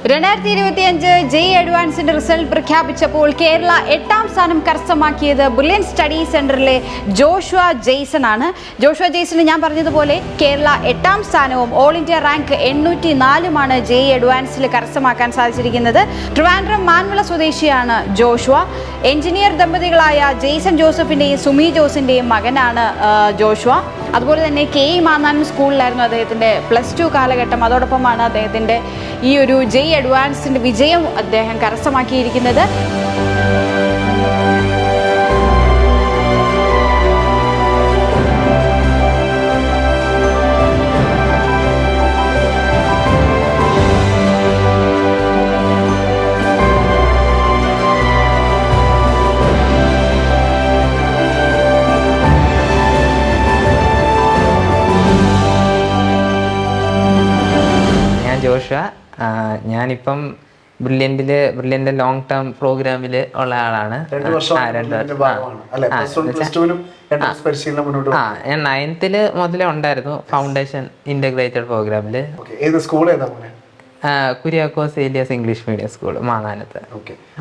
2025 JEE അഡ്വാൻസിന്റെ result പ്രഖ്യാപിച്ചപ്പോൾ കേരള 8ാം സ്ഥാനം കരസ്ഥമാക്കിയത് ബ്രില്യൻറ്റ് സ്റ്റഡി സെന്ററിലെ ജോഷുവ ജെയ്സൺ ആണ്. ജോഷുവ ജെയ്സന് ഞാൻ പറഞ്ഞതുപോലെ കേരള 8ാം സ്ഥാനവും ഓൾ ഇന്ത്യ റാങ്ക് 804 ജെഇ അഡ്വാൻസിൽ കരസ്ഥമാക്കാൻ സാധിച്ചിരിക്കുന്നത്. ട്രിവാൻഡ്രം മാൻവിള സ്വദേശിയാണ് ജോഷുവ. എഞ്ചിനീയർ ദമ്പതികളായ ജെയ്സൺ ജോസഫിന്റെയും സുമി ജോസിന്റെയും മകനാണ് ജോഷുവ. അതുപോലെ തന്നെ കെ.ഇ. മാന്നാനം സ്കൂളിലായിരുന്നു അദ്ദേഹത്തിൻ്റെ +2 കാലഘട്ടം. അതോടൊപ്പമാണ് അദ്ദേഹത്തിൻ്റെ ഈ ഒരു ജെഇ അഡ്വാൻസിൻ്റെ വിജയം അദ്ദേഹം കരസ്ഥമാക്കിയിരിക്കുന്നത്. ജോഷുവ, ഞാനിപ്പം ബ്രില്യൻ്റ് ലോങ് ടേം പ്രോഗ്രാമിൽ ഉള്ള ആളാണ്. ഞാൻ 9th മുതലേ ഉണ്ടായിരുന്നു ഫൗണ്ടേഷൻ ഇന്റഗ്രേറ്റഡ് പ്രോഗ്രാമിൽ. Kuriakose Elias English medium school മാങ്ങാനത്ത്.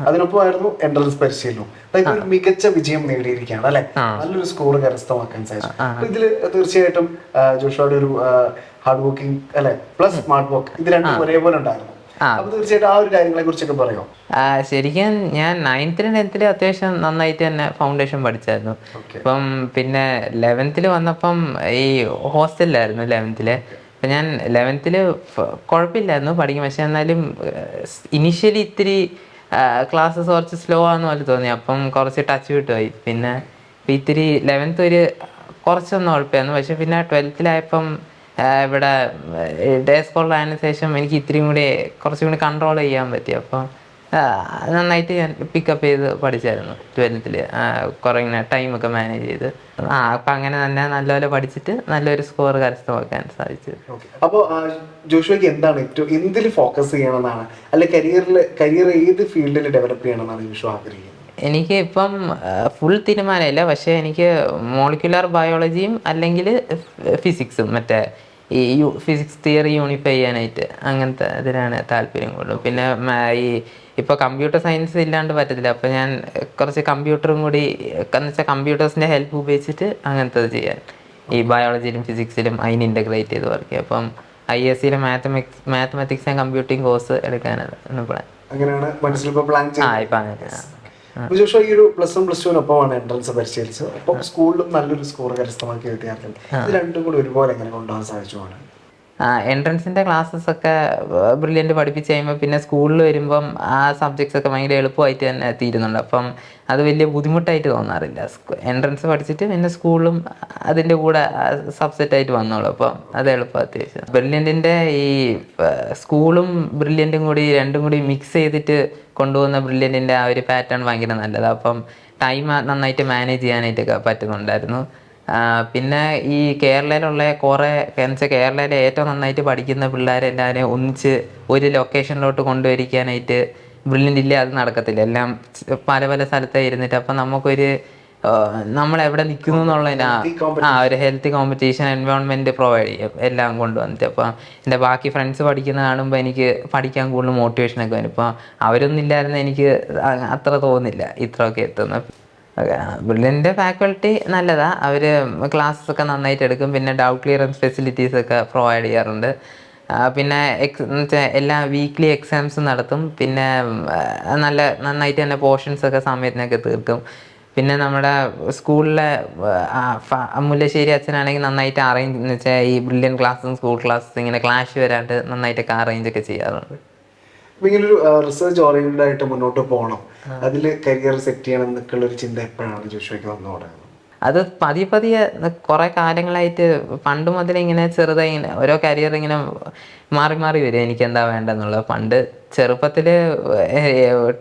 അതിനൊപ്പമായിരുന്നു എൻട്രൻസ് പരിശീലനവും. മികച്ച വിജയം നേടിയിരിക്കുകയാണ് അല്ലെ, നല്ലൊരു സ്കോർ കരസ്ഥമാക്കാൻ സാധിച്ചു. ഇതിൽ തീർച്ചയായിട്ടും ജോഷുവയുടെ ഒരു ഹാർഡ് വർക്കിംഗ് അല്ലെ പ്ലസ് സ്മാർട്ട് വർക്ക് ഇത് രണ്ടും ഒരേപോലെ ഉണ്ടായിരുന്നു. അപ്പൊ തീർച്ചയായിട്ടും ആ ഒരു കാര്യങ്ങളെ കുറിച്ചൊക്കെ പറയോ? ശരിക്കും ഞാൻ 9th 10th അത്യാവശ്യം നന്നായിട്ട് തന്നെ ഫൗണ്ടേഷൻ പഠിച്ചായിരുന്നു. ഇപ്പം പിന്നെ 11th വന്നപ്പം ഈ ഹോസ്റ്റലിലായിരുന്നു 11th. അപ്പം ഞാൻ 11th കുഴപ്പമില്ലായിരുന്നു പഠിക്കും. പക്ഷെ എന്നാലും ഇനീഷ്യലി ഇത്തിരി ക്ലാസ്സസ് കുറച്ച് സ്ലോ ആണെന്ന് പോലെ തോന്നി. അപ്പം കുറച്ച് ടച്ച് വിട്ടുപോയി. പിന്നെ ഇത്തിരി 11th കുറച്ചൊന്നും കുഴപ്പമായിരുന്നു. പക്ഷെ പിന്നെ 12th ഇവിടെ ഡേ സ്കോളായതിനു ശേഷം എനിക്ക് ഇത്തിരിയും കൂടി കുറച്ചും കൂടി കൺട്രോൾ ചെയ്യാൻ പറ്റി. അപ്പം നന്നായിട്ട് ഞാൻ പിക്കപ്പ് ചെയ്ത് പഠിച്ചായിരുന്നു 12th. കുറേ ഇങ്ങനെ ടൈമൊക്കെ മാനേജ് ചെയ്ത് അപ്പം അങ്ങനെ തന്നെ നല്ലപോലെ പഠിച്ചിട്ട് നല്ലൊരു സ്കോർ കരസ്ഥമാക്കാൻ സാധിച്ചു. അപ്പോൾ ജോഷുവയ്ക്ക് എന്താണ് ഏറ്റവും എന്തിൽ ഫോക്കസ് ചെയ്യണമെന്നാണ്, അല്ലെ കരിയർ ഏത് ഫീൽഡിൽ ഡെവലപ്പ് ചെയ്യണമെന്നാണ് ജോഷു ആഗ്രഹിക്കുന്നത്? എനിക്ക് ഇപ്പം ഫുൾ തീരുമാനമില്ല. പക്ഷേ എനിക്ക് മോളിക്കുലർ ബയോളജിയും അല്ലെങ്കിൽ ഫിസിക്സും മറ്റേ ഈ ഫിസിക്സ് തിയറി യൂണിഫൈ ചെയ്യാനായിട്ട് അങ്ങനത്തെ ഇതിനാണ് താല്പര്യം കൂടുതലും. പിന്നെ ഈ ഇപ്പോൾ കമ്പ്യൂട്ടർ സയൻസ് ഇല്ലാണ്ട് പറ്റത്തില്ല. അപ്പോൾ ഞാൻ കുറച്ച് കമ്പ്യൂട്ടറും കൂടി എന്ന് വെച്ചാൽ കമ്പ്യൂട്ടേഴ്സിൻ്റെ ഹെൽപ്പ് ഉപയോഗിച്ചിട്ട് അങ്ങനത്തെ ചെയ്യാൻ ഈ ബയോളജിയിലും ഫിസിക്സിലും അതിന് ഇൻ്റഗ്രേറ്റ് ചെയ്ത് വർക്ക് ചെയ്യും. അപ്പം ISc mathematics and computing course എടുക്കാനാണ് പ്ലാൻ. അങ്ങനെയാണ് മനസ്സിലിപ്പോൾ പ്ലാൻ ചെയ്യുന്നത്. ഇപ്പം അങ്ങനെ. ജോഷുവ ഈ ഒരു +1 +2 എൻട്രൻസ് പരിശീലിച്ചത്. ഒപ്പം സ്കൂളിലും നല്ലൊരു സ്കോർ കരസ്ഥമാക്കിയ വിദ്യാർത്ഥികൾ ഇത് രണ്ടും കൂടി ഒരുപോലെ എങ്ങനെ കൊണ്ടുപോകാൻ സാധിച്ചുമാണ്? എൻട്രൻസിൻ്റെ ക്ലാസ്സസ് ഒക്കെ ബ്രില്യൻ്റ് പഠിപ്പിച്ച് കഴിയുമ്പോൾ പിന്നെ സ്കൂളിൽ വരുമ്പം ആ സബ്ജക്ട്സ് ഒക്കെ ഭയങ്കര എളുപ്പമായിട്ട് തന്നെ തീരുന്നുണ്ട്. അപ്പം അത് വലിയ ബുദ്ധിമുട്ടായിട്ട് തോന്നാറില്ല. എൻട്രൻസ് പഠിച്ചിട്ട് പിന്നെ സ്കൂളിലും അതിൻ്റെ കൂടെ സബ്സെറ്റായിട്ട് വന്നോളൂ. അപ്പം അത് എളുപ്പം അത്യാവശ്യം. ബ്രില്യൻറ്റിൻ്റെ ഈ സ്കൂളും ബ്രില്യൻറ്റും കൂടി രണ്ടും കൂടി മിക്സ് ചെയ്തിട്ട് കൊണ്ടുപോകുന്ന ബ്രില്യൻറ്റിൻ്റെ ആ ഒരു പാറ്റേൺ ഭയങ്കര നല്ലതാണ്. അപ്പം ടൈം നന്നായിട്ട് മാനേജ് ചെയ്യാനായിട്ടൊക്കെ പറ്റുന്നുണ്ടായിരുന്നു. പിന്നെ ഈ കേരളയിലുള്ള കുറേ കേരളയിലെ ഏറ്റവും നന്നായിട്ട് പഠിക്കുന്ന പിള്ളേരെല്ലാവരെയും ഒന്നിച്ച് ഒരു ലൊക്കേഷനിലോട്ട് കൊണ്ടുവരിക്കാനായിട്ട് ബ്രില്യൻ്റ് അത് നടക്കത്തില്ല. എല്ലാം പല പല സ്ഥലത്തായി ഇരുന്നിട്ട് അപ്പം നമുക്കൊരു നമ്മളെവിടെ നിൽക്കുന്നു എന്നുള്ളതിന് ഒരു ഹെൽത്തി കോമ്പറ്റീഷൻ എൻവയോൺമെൻറ്റ് പ്രൊവൈഡ് ചെയ്യും എല്ലാം കൊണ്ടുവന്നിട്ട്. അപ്പോൾ എൻ്റെ ബാക്കി ഫ്രണ്ട്സ് പഠിക്കുന്ന കാണുമ്പോൾ എനിക്ക് പഠിക്കാൻ കൂടുതൽ മോട്ടിവേഷനൊക്കെ വരും. ഇപ്പോൾ അവരൊന്നും ഇല്ലായിരുന്നു എനിക്ക് അത്ര തോന്നില്ല ഇത്രയൊക്കെ എത്തുന്നത്. ബ്രില്യൻ്റ് ഫാക്കൽറ്റി നല്ലതാണ്. അവർ ക്ലാസ്സൊക്കെ നന്നായിട്ട് എടുക്കും. പിന്നെ ഡൗട്ട് ക്ലിയറൻസ് ഫെസിലിറ്റീസൊക്കെ പ്രൊവൈഡ് ചെയ്യാറുണ്ട്. പിന്നെ എല്ലാ വീക്ക്ലി എക്സാംസും നടത്തും. പിന്നെ നന്നായിട്ട് തന്നെ പോർഷൻസൊക്കെ സമയത്തിനൊക്കെ തീർക്കും. പിന്നെ നമ്മുടെ സ്കൂളിലെ മുല്ലശ്ശേരി അച്ഛനാണെങ്കിൽ നന്നായിട്ട് അറേഞ്ച് എന്ന് വെച്ചാൽ ഈ ബ്രില്യൻ്റ് ക്ലാസ്സും സ്കൂൾ ക്ലാസ്സും ഇങ്ങനെ ക്ലാഷ് വരാണ്ട് നന്നായിട്ടൊക്കെ അറേഞ്ചൊക്കെ ചെയ്യാറുണ്ട്. ഇങ്ങനൊരു റിസർച്ച് ഓറിയന്റഡ് ആയിട്ട് മുന്നോട്ട് പോകണം, അതിൽ കരിയർ സെറ്റ് ചെയ്യണം എന്നൊക്കെയുള്ള ഒരു ചിന്ത എപ്പോഴാണ് ജോഷുവയ്ക്ക് വന്നു തുടങ്ങുന്നത്? അത് പതിയെ കുറേ കാലങ്ങളായിട്ട് പണ്ട് മുതലേ ഇങ്ങനെ ചെറുതായി ഇങ്ങനെ ഓരോ കരിയർ ഇങ്ങനെ മാറി മാറി വരും എനിക്ക് എന്താ വേണ്ടെന്നുള്ളത്. പണ്ട് ചെറുപ്പത്തിൽ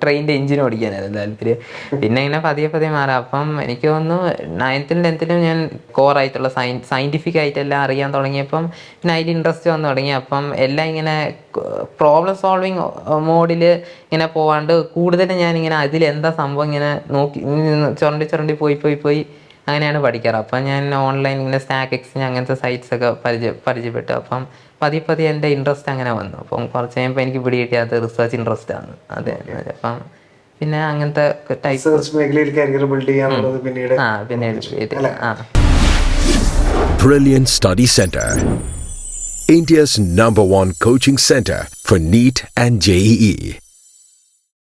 ട്രെയിനിൻ്റെ എഞ്ചിൻ ഓടിക്കാനായിരുന്നു താല്പര്യം. പിന്നെ ഇങ്ങനെ പതിയെ മാറാം. അപ്പം എനിക്ക് തോന്നുന്നു 9th 10th ഞാൻ കോറായിട്ടുള്ള സയൻറ്റിഫിക് ആയിട്ടെല്ലാം അറിയാൻ തുടങ്ങിയപ്പം പിന്നെ അതിൽ ഇൻട്രസ്റ്റ് വന്നു തുടങ്ങി. അപ്പം എല്ലാം ഇങ്ങനെ പ്രോബ്ലം സോൾവിങ് മോഡിൽ ഇങ്ങനെ പോവാണ്ട് കൂടുതലും ഞാനിങ്ങനെ അതിലെന്താ സംഭവം ഇങ്ങനെ നോക്കി ചുരണ്ടി പോയി അങ്ങനെയാണ് പഠിക്കാറ്. അപ്പം ഞാൻ ഓൺലൈൻ ഇങ്ങനെ സ്റ്റാക്ക് എക്സ്ചേഞ്ച് അങ്ങനത്തെ സൈറ്റ്സൊക്കെ പരിചയപ്പെട്ടു. അപ്പം പതിയെ എൻ്റെ ഇൻട്രസ്റ്റ് അങ്ങനെ വന്നു. അപ്പം കുറച്ച് കഴിയുമ്പോൾ എനിക്ക് പിടി കിട്ടിയത് റിസർച്ച് ഇൻട്രസ്റ്റ് ആണ്. അതെ, അപ്പം പിന്നെ അങ്ങനത്തെ ടൈപ്പ് റിസർച്ച് മേഖലയിൽ കരിയർ ബിൽഡ് ചെയ്യാനുള്ളത് പിന്നീട് Brilliant Study Center, India's #1 coaching center for NEET and JEE.